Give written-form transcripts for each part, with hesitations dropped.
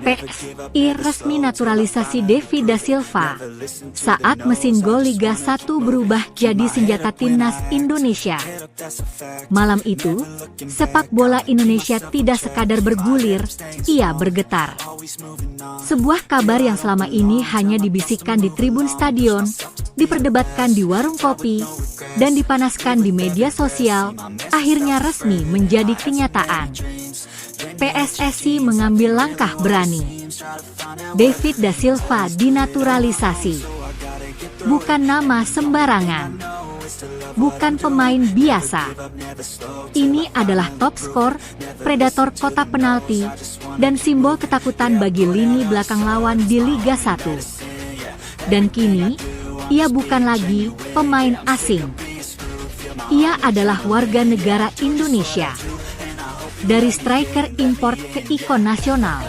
PSI resmi naturalisasi David da Silva saat mesin gol Liga 1 berubah jadi senjata timnas Indonesia. Malam itu, sepak bola Indonesia tidak sekadar bergulir, ia bergetar. Sebuah kabar yang selama ini hanya dibisikkan di tribun stadion, diperdebatkan di warung kopi, dan dipanaskan di media sosial, akhirnya resmi menjadi kenyataan. PSSI mengambil langkah berani. David da Silva dinaturalisasi. Bukan nama sembarangan. Bukan pemain biasa. Ini adalah top skor, predator kotak penalti, dan simbol ketakutan bagi lini belakang lawan di Liga 1. Dan kini, ia bukan lagi pemain asing. Ia adalah warga negara Indonesia. Dari striker import ke ikon nasional,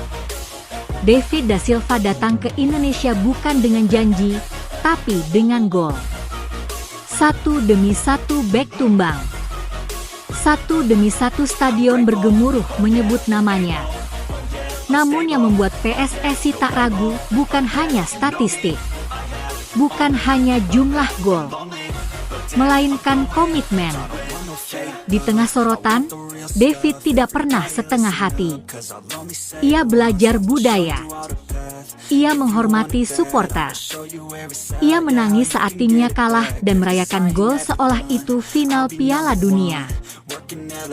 David da Silva datang ke Indonesia bukan dengan janji, tapi dengan gol. Satu demi satu bek tumbang. Satu demi satu stadion bergemuruh menyebut namanya. Namun yang membuat PSSI tak ragu bukan hanya statistik, bukan hanya jumlah gol, melainkan komitmen. Di tengah sorotan, David tidak pernah setengah hati. Ia belajar budaya. Ia menghormati supporter. Ia menangis saat timnya kalah dan merayakan gol seolah itu final Piala Dunia.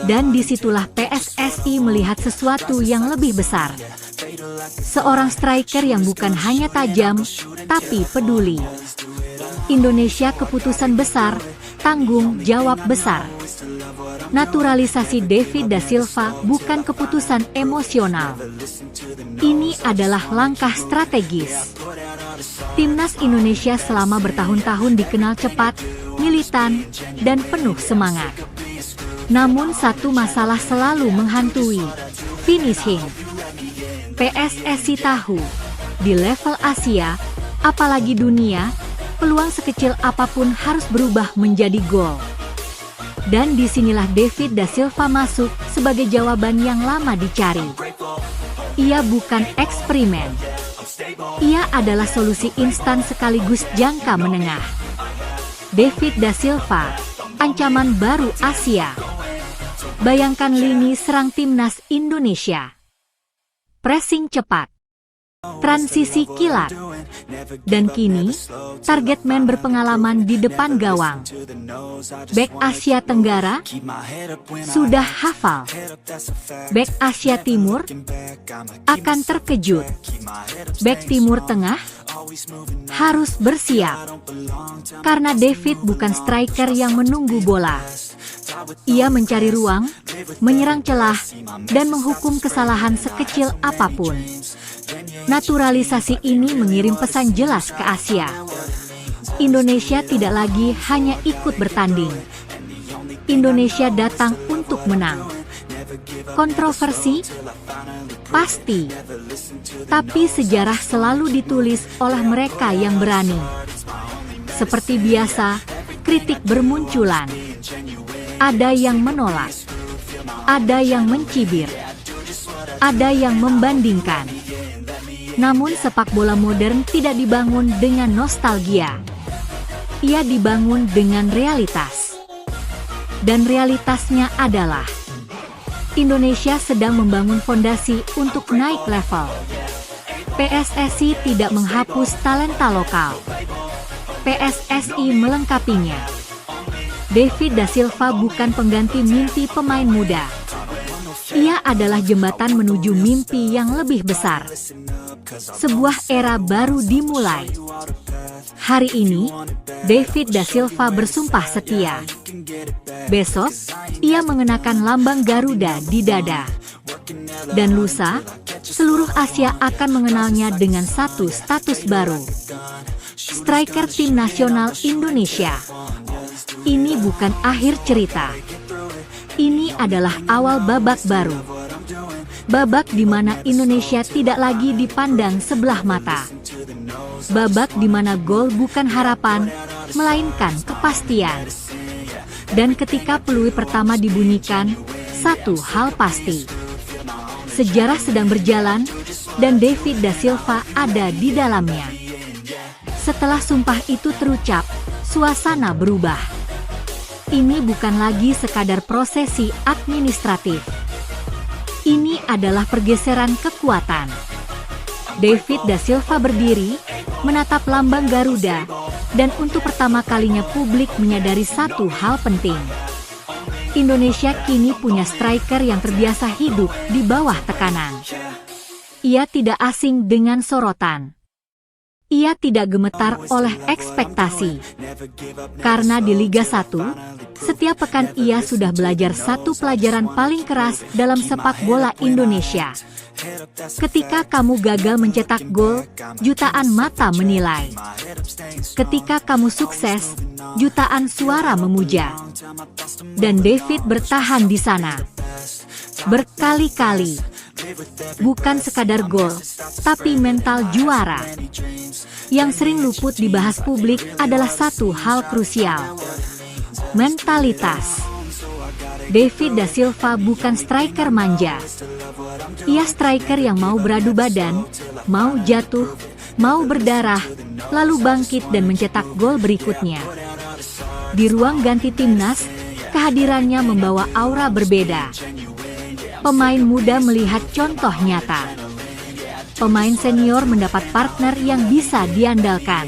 Dan disitulah PSSI melihat sesuatu yang lebih besar. Seorang striker yang bukan hanya tajam, tapi peduli. Indonesia keputusan besar, tanggung jawab besar. Naturalisasi David da Silva bukan keputusan emosional. Ini adalah langkah strategis. Timnas Indonesia selama bertahun-tahun dikenal cepat, militan, dan penuh semangat. Namun satu masalah selalu menghantui, finishing. PSSI tahu, di level Asia, apalagi dunia, peluang sekecil apapun harus berubah menjadi gol. Dan disinilah David da Silva masuk sebagai jawaban yang lama dicari. Ia bukan eksperimen. Ia adalah solusi instan sekaligus jangka menengah. David da Silva, ancaman baru Asia. Bayangkan lini serang timnas Indonesia. Pressing cepat. Transisi kilat. Dan kini, target man berpengalaman di depan gawang. Bek Asia Tenggara sudah hafal. Bek Asia Timur akan terkejut. Bek Timur Tengah harus bersiap. Karena David bukan striker yang menunggu bola. Ia mencari ruang, menyerang celah, dan menghukum kesalahan sekecil apapun. Naturalisasi ini mengirim pesan jelas ke Asia. Indonesia tidak lagi hanya ikut bertanding. Indonesia datang untuk menang. Kontroversi? Pasti. Tapi sejarah selalu ditulis oleh mereka yang berani. Seperti biasa, kritik bermunculan. Ada yang menolak. Ada yang mencibir. Ada yang membandingkan. Namun sepak bola modern tidak dibangun dengan nostalgia. Ia dibangun dengan realitas. Dan realitasnya adalah Indonesia sedang membangun fondasi untuk naik level. PSSI tidak menghapus talenta lokal. PSSI melengkapinya. David da Silva bukan pengganti mimpi pemain muda. Ia adalah jembatan menuju mimpi yang lebih besar. Sebuah era baru dimulai. Hari ini, David da Silva bersumpah setia. Besok, ia mengenakan lambang Garuda di dada. Dan lusa, seluruh Asia akan mengenalnya dengan satu status baru. Striker tim nasional Indonesia. Ini bukan akhir cerita. Ini adalah awal babak baru. Babak di mana Indonesia tidak lagi dipandang sebelah mata. Babak di mana gol bukan harapan, melainkan kepastian. Dan ketika peluit pertama dibunyikan, satu hal pasti. Sejarah sedang berjalan, dan David da Silva ada di dalamnya. Setelah sumpah itu terucap, suasana berubah. Ini bukan lagi sekadar prosesi administratif. Ini adalah pergeseran kekuatan. David da Silva berdiri, menatap lambang Garuda, dan untuk pertama kalinya publik menyadari satu hal penting. Indonesia kini punya striker yang terbiasa hidup di bawah tekanan. Ia tidak asing dengan sorotan. Ia tidak gemetar oleh ekspektasi. Karena di Liga 1, setiap pekan ia sudah belajar satu pelajaran paling keras dalam sepak bola Indonesia. Ketika kamu gagal mencetak gol, jutaan mata menilai. Ketika kamu sukses, jutaan suara memuja. Dan David bertahan di sana. Berkali-kali. Bukan sekadar gol, tapi mental juara. Yang sering luput dibahas publik adalah satu hal krusial. Mentalitas. David da Silva bukan striker manja. Ia striker yang mau beradu badan, mau jatuh, mau berdarah, lalu bangkit dan mencetak gol berikutnya. Di ruang ganti timnas, kehadirannya membawa aura berbeda. Pemain muda melihat contoh nyata. Pemain senior mendapat partner yang bisa diandalkan.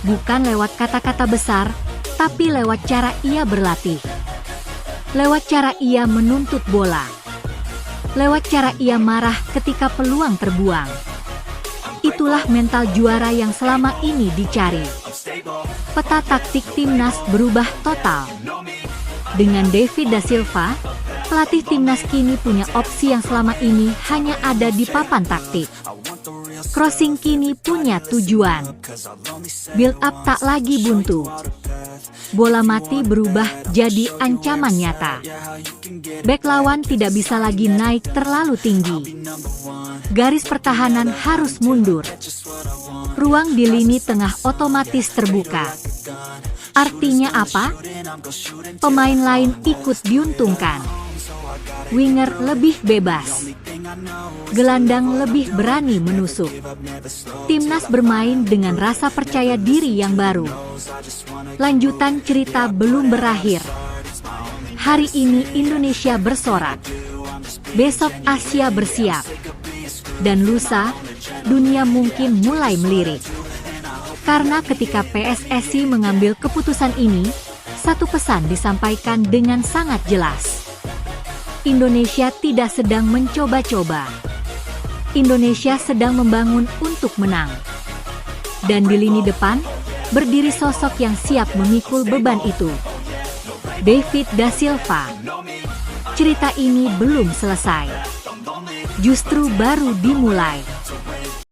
Bukan lewat kata-kata besar, tapi lewat cara ia berlatih. Lewat cara ia menuntut bola. Lewat cara ia marah ketika peluang terbuang. Itulah mental juara yang selama ini dicari. Peta taktik timnas berubah total. Dengan David da Silva, pelatih timnas kini punya opsi yang selama ini hanya ada di papan taktik. Crossing kini punya tujuan. Build up tak lagi buntu. Bola mati berubah jadi ancaman nyata. Bek lawan tidak bisa lagi naik terlalu tinggi. Garis pertahanan harus mundur. Ruang di lini tengah otomatis terbuka. Artinya apa? Pemain lain ikut diuntungkan. Winger lebih bebas. Gelandang lebih berani menusuk. Timnas bermain dengan rasa percaya diri yang baru. Lanjutan cerita belum berakhir. Hari ini Indonesia bersorak. Besok Asia bersiap. Dan lusa, dunia mungkin mulai melirik. Karena ketika PSSI mengambil keputusan ini, satu pesan disampaikan dengan sangat jelas. Indonesia tidak sedang mencoba-coba. Indonesia sedang membangun untuk menang. Dan di lini depan, berdiri sosok yang siap memikul beban itu. David da Silva. Cerita ini belum selesai. Justru baru dimulai.